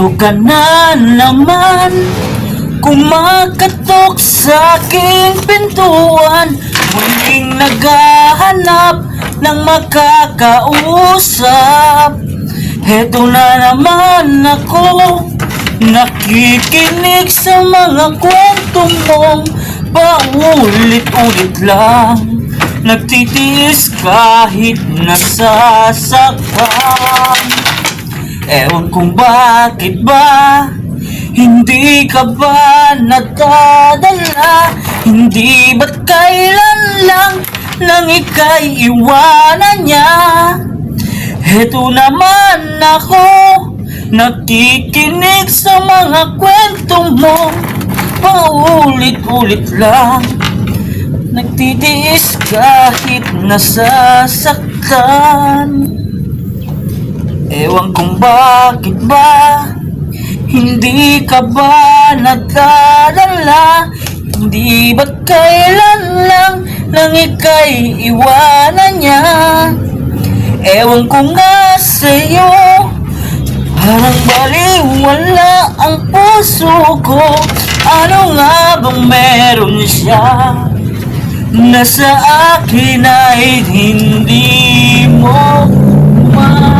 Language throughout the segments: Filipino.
Heto ka na naman, kumakatok sa aking pintuan. Muling naghahanap ng makakausap. Heto na naman ako, nakikinig sa mga kwento mong paulit-ulit lang. Nagtitiis kahit nasasaktan. Ewan kung bakit ba hindi ka ba nagdadala? Hindi ba't kailan lang nang ika'y iwanan niya? Heto naman ako, nakikinig sa mga kwento mo, paulit-ulit lang. Nagtitiis kahit nasasaktan. Ewan kung bakit ba hindi ka ba nagdadala? Hindi ba't kailan lang nang ika'y iwanan niya? Ewan ko nga sa'yo, parang baliwala ang puso ko. Ano nga bang meron siya na sa akin ay hindi mo makita?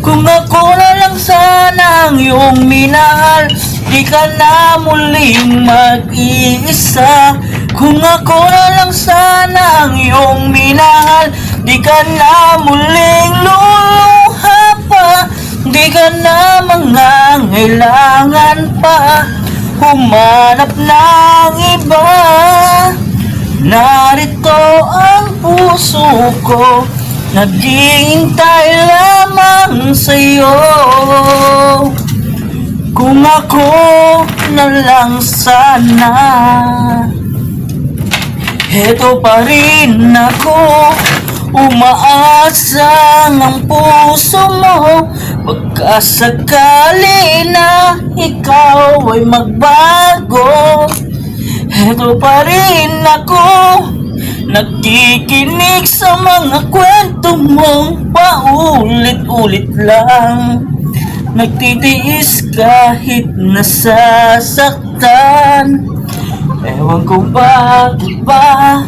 Kung ako na lang sana ang iyong minahal, di ka na muling mag-iisa. Kung ako na lang sana ang iyong minahal, di ka na muling luluha pa. Di ka na mangangailangan pa humanap ng iba. Narito ang puso ko, naghihintay lamang sa'yo. Kung ako na lang sana, heto pa rin ako, umaasa ng puso mo. Pagkasakali na ikaw ay magbago, heto pa rin ako, nakikinig sa mga kwento mong paulit-ulit lang. Nagtitiis kahit nasasaktan. Ewan ko bakit ba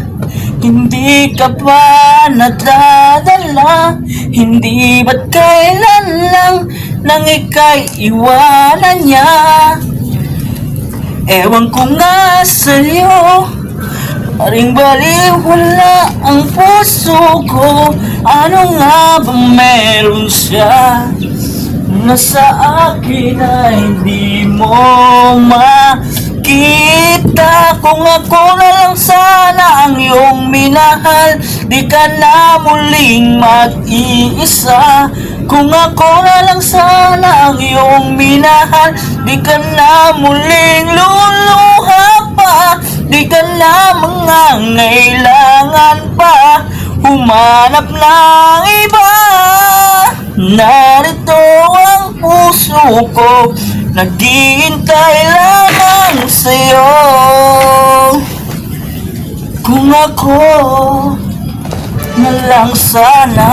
hindi ka pa nadadala? Hindi ba't kailan lang nang ika'y iwanan niya? Ewan ko nga sa'yo, paring baliwala ang puso ko. Ano nga bang meron siya na sa akin ay hindi mo makita? Kung ako na lang sana ang iyong minahal, di ka na muling mag-iisa. Kung ako na lang sana ang iyong minahal, di ka na muling luluha pa. Di ka na mangangailangan pa humanap ng iba. Narito ang puso ko, naghihintay lamang sa'yo. Kung ako na lang sana.